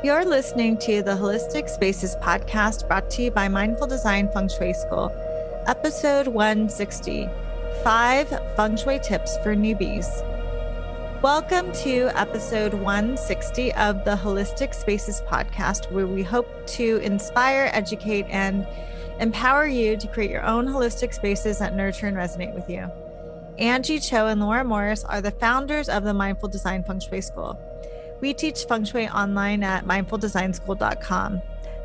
You're listening to the Holistic Spaces podcast brought to you by Mindful Design Feng Shui School, episode 160, 5 Feng Shui Tips for Newbies. Welcome to episode 160 of the Holistic Spaces podcast, where we hope to inspire, educate, and empower you to create your own holistic spaces that nurture and resonate with you. Angie Cho and Laura Morris are the founders of the Mindful Design Feng Shui School. We teach Feng Shui online at mindfuldesignschool.com.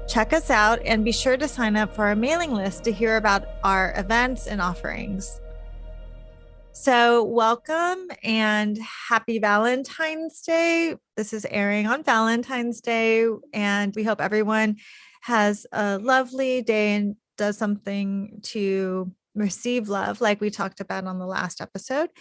Check us out and be sure to sign up for our mailing list to hear about our events and offerings. So welcome and happy Valentine's Day. This is airing on Valentine's Day, and we hope everyone has a lovely day and does something to receive love like we talked about on the last episode.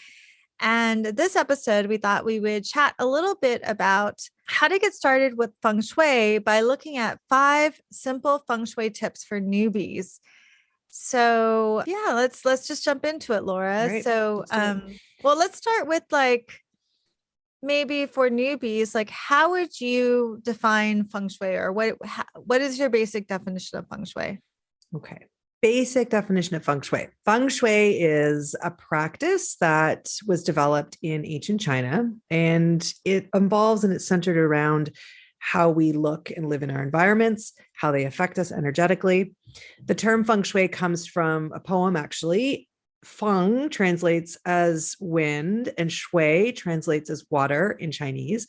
And this episode, we thought we would chat a little bit about how to get started with Feng Shui by looking at 5 simple Feng Shui tips for newbies. So yeah, let's just jump into it, Laura. Right. So, let's start with maybe for newbies, how would you define Feng Shui, or what is your basic definition of Feng Shui? Okay. Basic definition of Feng Shui. Feng Shui is a practice that was developed in ancient China, and it involves and it's centered around how we look and live in our environments, how they affect us energetically. The term Feng Shui comes from a poem, actually. Feng translates as wind, and Shui translates as water in Chinese.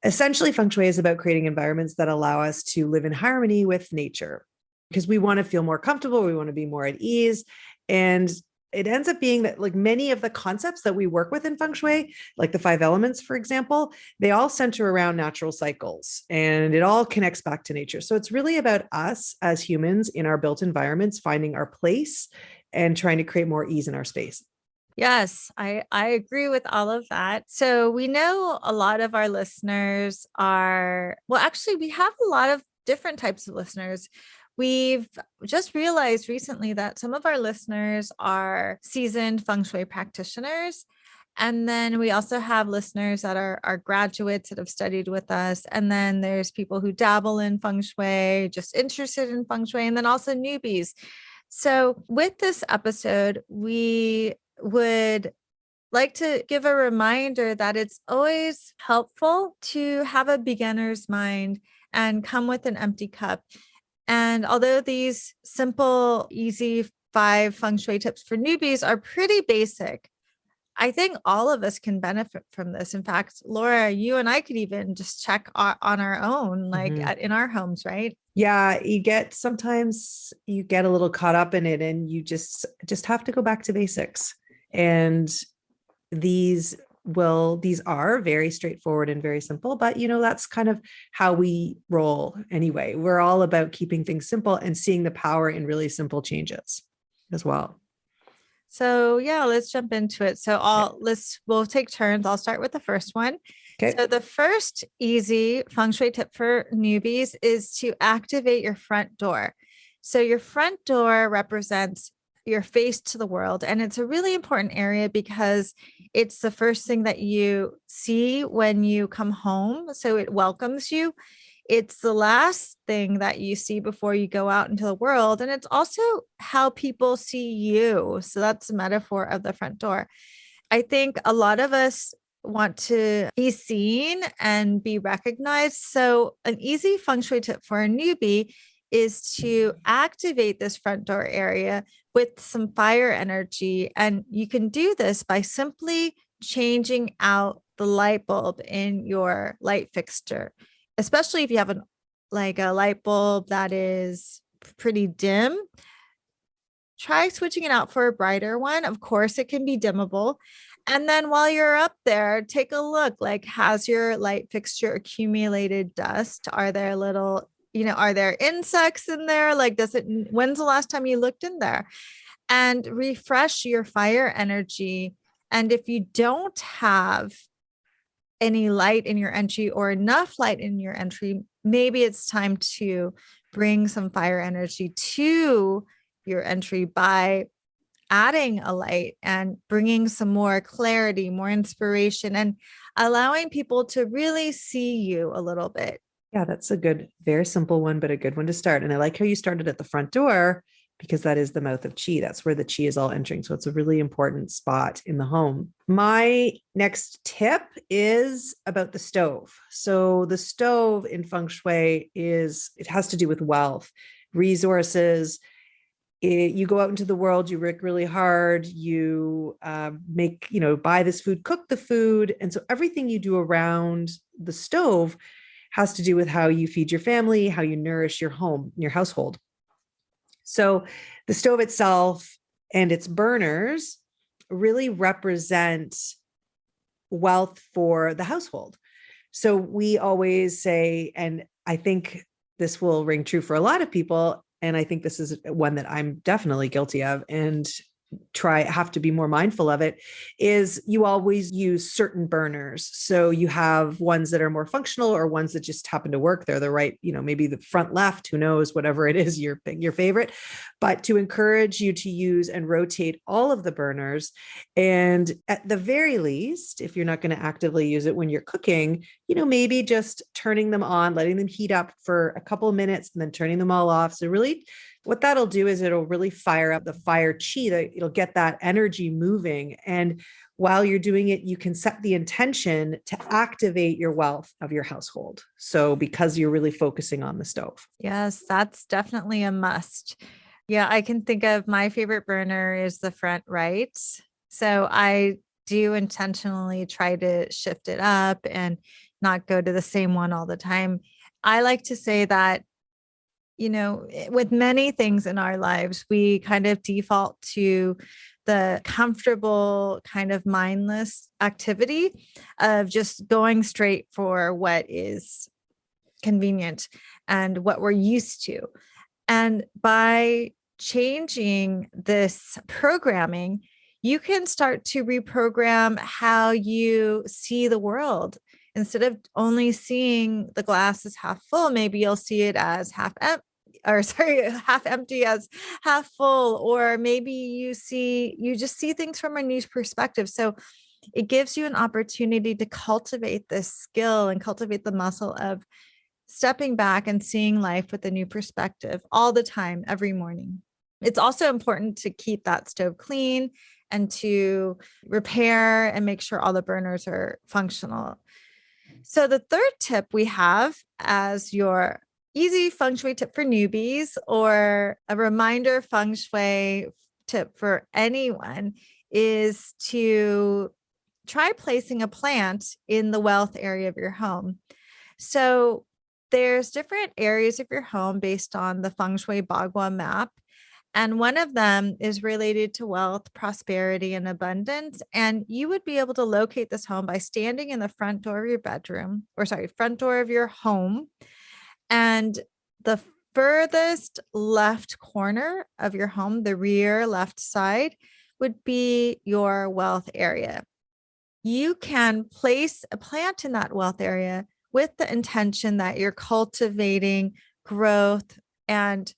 Essentially, Feng Shui is about creating environments that allow us to live in harmony with nature, because we want to feel more comfortable. We want to be more at ease. And it ends up being that many of the concepts that we work with in Feng Shui, like the 5 elements, for example, they all center around natural cycles, and it all connects back to nature. So it's really about us as humans in our built environments, finding our place and trying to create more ease in our space. Yes, I agree with all of that. So we know a lot of our listeners we have a lot of different types of listeners. We've just realized recently that some of our listeners are seasoned Feng Shui practitioners. And then we also have listeners that are graduates that have studied with us. And then there's people who dabble in Feng Shui, just interested in Feng Shui, and then also newbies. So with this episode, we would like to give a reminder that it's always helpful to have a beginner's mind and come with an empty cup. And although these simple, easy 5 Feng Shui tips for newbies are pretty basic, I think all of us can benefit from this. In fact, Laura, you and I could even just check on our own, in our homes, right? Yeah, sometimes you get a little caught up in it, and you just have to go back to basics. And these are very straightforward and very simple, but that's kind of how we roll anyway. We're all about keeping things simple and seeing the power in really simple changes as well. So yeah, let's jump into it. So we'll take turns. I'll start with the first one. Okay. So the first easy Feng Shui tip for newbies is to activate your front door. So your front door represents your face to the world. And it's a really important area because it's the first thing that you see when you come home. So it welcomes you. It's the last thing that you see before you go out into the world. And it's also how people see you. So that's a metaphor of the front door. I think a lot of us want to be seen and be recognized. So an easy Feng Shui tip for a newbie is to activate this front door area with some fire energy. And you can do this by simply changing out the light bulb in your light fixture, especially if you have a light bulb that is pretty dim. Try switching it out for a brighter one. Of course, it can be dimmable. And then while you're up there, take a look, has your light fixture accumulated dust? Are there are there insects in there? When's the last time you looked in there? And refresh your fire energy. And if you don't have any light in your entry or enough light in your entry, maybe it's time to bring some fire energy to your entry by adding a light and bringing some more clarity, more inspiration, and allowing people to really see you a little bit. Yeah, that's a good, very simple one, but a good one to start. And I like how you started at the front door because that is the mouth of chi. That's where the chi is all entering. So it's a really important spot in the home. My next tip is about the stove. So the stove in feng shui it has to do with wealth, resources. You go out into the world, you work really hard, you buy this food, cook the food. And so everything you do around the stove has to do with how you feed your family, how you nourish your home, your household. So the stove itself and its burners really represent wealth for the household. So we always say, and I think this will ring true for a lot of people, and I think this is one that I'm definitely guilty of, and have to be more mindful of it, is you always use certain burners. So you have ones that are more functional or ones that just happen to work. They're the right, maybe the front left, who knows, whatever it is, your favorite, but to encourage you to use and rotate all of the burners. And at the very least, if you're not going to actively use it when you're cooking, maybe just turning them on, letting them heat up for a couple of minutes and then turning them all off. So really what that'll do is it'll really fire up the fire chi, that it'll get that energy moving. And while you're doing it, you can set the intention to activate your wealth of your household. So because you're really focusing on the stove. Yes, that's definitely a must. Yeah, I can think of my favorite burner is the front right. So I do intentionally try to shift it up and not go to the same one all the time. I like to say that, with many things in our lives, we kind of default to the comfortable kind of mindless activity of just going straight for what is convenient and what we're used to. And by changing this programming, you can start to reprogram how you see the world. Instead of only seeing the glass as half full, maybe you'll see it as half empty, or sorry, half empty as half full, or maybe you just see things from a new perspective. So it gives you an opportunity to cultivate this skill and cultivate the muscle of stepping back and seeing life with a new perspective all the time, every morning. It's also important to keep that stove clean and to repair and make sure all the burners are functional. So, the third tip we have as your easy feng shui tip for newbies, or a reminder feng shui tip for anyone, is to try placing a plant in the wealth area of your home. So, there's different areas of your home based on the feng shui bagua map. And one of them is related to wealth, prosperity, and abundance. And you would be able to locate this home by standing in the front door of your bedroom, or sorry, front door of your home. And the furthest left corner of your home, the rear left side, would be your wealth area. You can place a plant in that wealth area with the intention that you're cultivating growth, and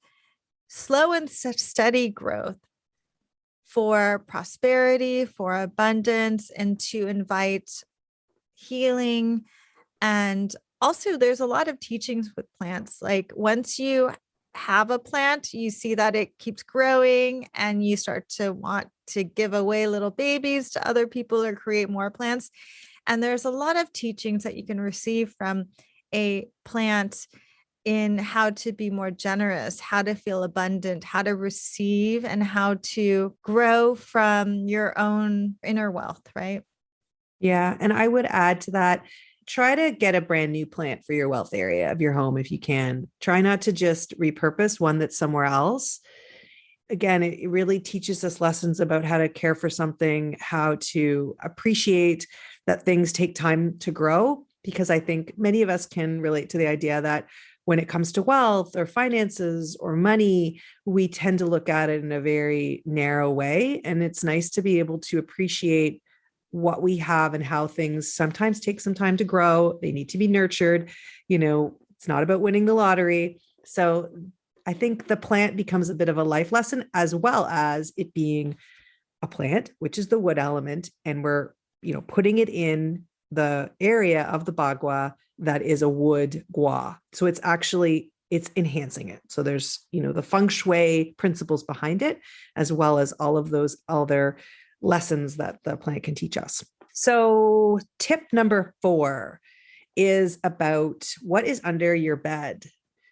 slow and steady growth, for prosperity, for abundance, and to invite healing. And also, there's a lot of teachings with plants. Like once you have a plant, you see that it keeps growing and you start to want to give away little babies to other people or create more plants. And there's a lot of teachings that you can receive from a plant in how to be more generous, how to feel abundant, how to receive, and how to grow from your own inner wealth, right? Yeah. And I would add to that, try to get a brand new plant for your wealth area of your home if you can. Try not to just repurpose one that's somewhere else. Again, it really teaches us lessons about how to care for something, how to appreciate that things take time to grow. Because I think many of us can relate to the idea that when it comes to wealth or finances or money, we tend to look at it in a very narrow way. And it's nice to be able to appreciate what we have and how things sometimes take some time to grow. They need to be nurtured. It's not about winning the lottery. So I think the plant becomes a bit of a life lesson, as well as it being a plant, which is the wood element. And we're, putting it in the area of the bagua that is a wood gua. So it's enhancing it. So there's, the feng shui principles behind it, as well as all of those other lessons that the plant can teach us. So tip number 4 is about what is under your bed.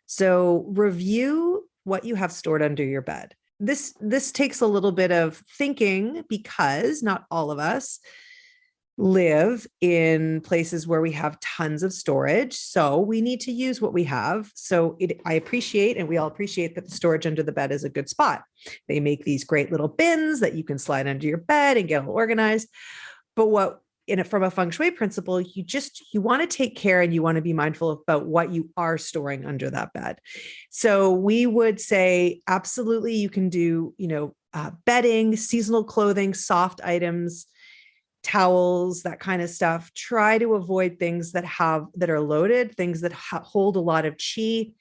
So review what you have stored under your bed. This takes a little bit of thinking because not all of us live in places where we have tons of storage. So we need to use what we have. So I appreciate, and we all appreciate, that the storage under the bed is a good spot. They make these great little bins that you can slide under your bed and get all organized. But from a feng shui principle, you want to take care and you want to be mindful about what you are storing under that bed. So we would say, absolutely, you can do, bedding, seasonal clothing, soft items, towels, that kind of stuff. Try to avoid things that are loaded, things that hold a lot of chi.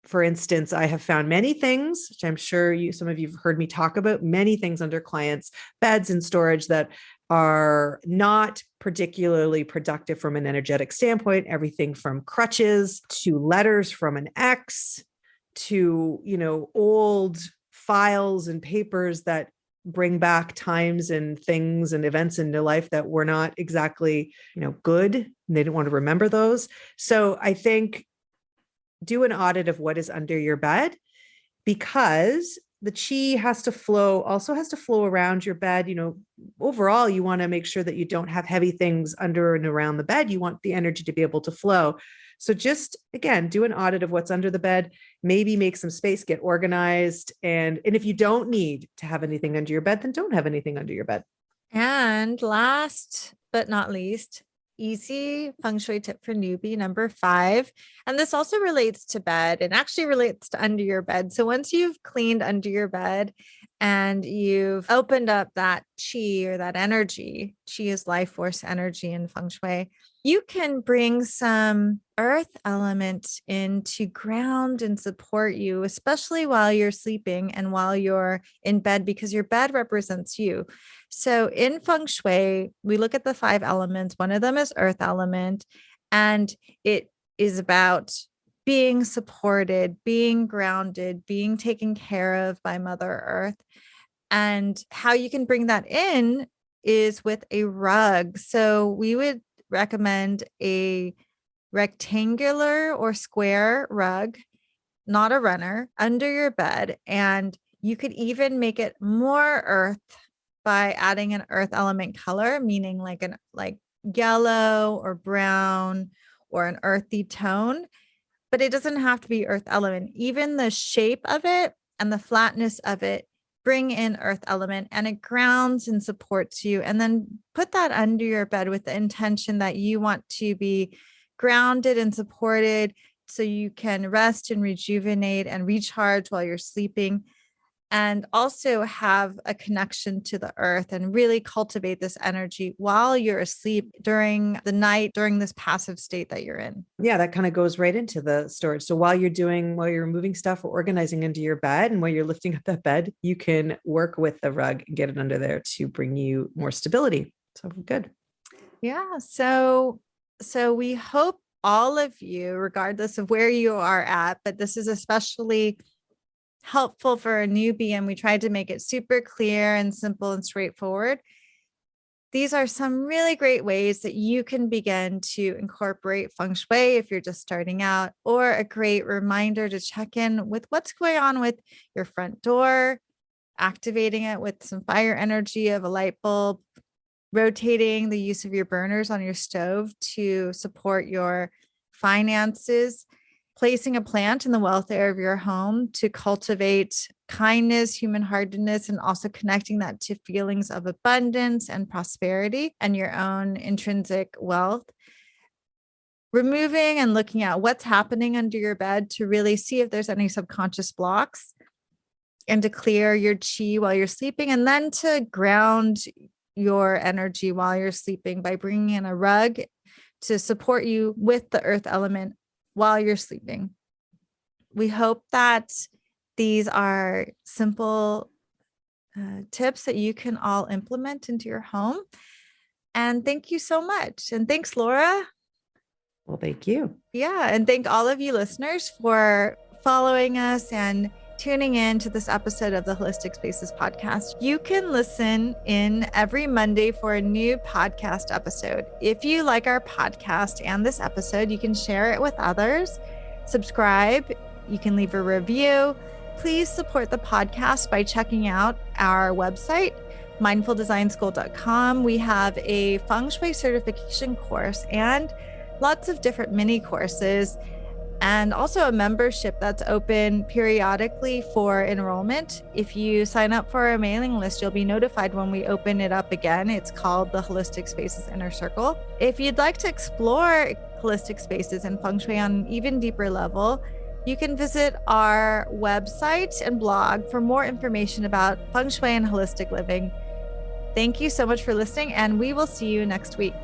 For instance, I have found many things, which I'm sure some of you have heard me talk about, many things under clients' beds and storage that are not particularly productive from an energetic standpoint. Everything from crutches to letters from an ex to, old files and papers that bring back times and things and events into life that were not exactly, good. And they didn't want to remember those. So I think do an audit of what is under your bed, because the chi also has to flow around your bed. Overall, you want to make sure that you don't have heavy things under and around the bed. You want the energy to be able to flow. So just, again, do an audit of what's under the bed, maybe make some space, get organized. And if you don't need to have anything under your bed, then don't have anything under your bed. And last but not least, easy feng shui tip for newbie number 5. And this also relates to bed and actually relates to under your bed. So once you've cleaned under your bed and you've opened up that chi or that energy, chi is life force energy in feng shui, you can bring some earth element in to ground and support you, especially while you're sleeping and while you're in bed, because your bed represents you. So in feng shui, we look at the 5 elements. One of them is earth element, and it is about being supported, being grounded, being taken care of by Mother Earth. And how you can bring that in is with a rug. So we would recommend a rectangular or square rug, not a runner, under your bed. And you could even make it more earth by adding an earth element color, meaning like yellow or brown or an earthy tone. But it doesn't have to be earth element. Even the shape of it and the flatness of it bring in earth element, and it grounds and supports you. And then put that under your bed with the intention that you want to be grounded and supported so you can rest and rejuvenate and recharge while you're sleeping, and also have a connection to the earth and really cultivate this energy while you're asleep during the night, during this passive state that you're in. Yeah, that kind of goes right into the storage. So while you're moving stuff or organizing into your bed, and while you're lifting up that bed, you can work with the rug and get it under there to bring you more stability. So good. Yeah. So we hope all of you, regardless of where you are at, but this is especially helpful for a newbie, and we tried to make it super clear and simple and straightforward. These are some really great ways that you can begin to incorporate feng shui if you're just starting out, or a great reminder to check in with what's going on with your front door, activating it with some fire energy of a light bulb, rotating the use of your burners on your stove to support your finances, placing a plant in the wealth area of your home to cultivate kindness, human-heartedness, and also connecting that to feelings of abundance and prosperity and your own intrinsic wealth. Removing and looking at what's happening under your bed to really see if there's any subconscious blocks, and to clear your chi while you're sleeping, and then to ground your energy while you're sleeping by bringing in a rug to support you with the earth element while you're sleeping. We hope that these are simple tips that you can all implement into your home. And thank you so much. And thanks, Laura. Well, thank you. Yeah. And thank all of you listeners for following us and tuning in to this episode of the Holistic Spaces podcast. You can listen in every Monday for a new podcast episode. If you like our podcast and this episode, you can share it with others, subscribe, you can leave a review. Please support the podcast by checking out our website, mindfuldesignschool.com. We have a Feng Shui certification course and lots of different mini courses, and also a membership that's open periodically for enrollment. If you sign up for our mailing list, you'll be notified when we open it up again. It's called the Holistic Spaces Inner Circle. If you'd like to explore holistic spaces and Feng Shui on an even deeper level, you can visit our website and blog for more information about Feng Shui and holistic living. Thank you so much for listening, and we will see you next week.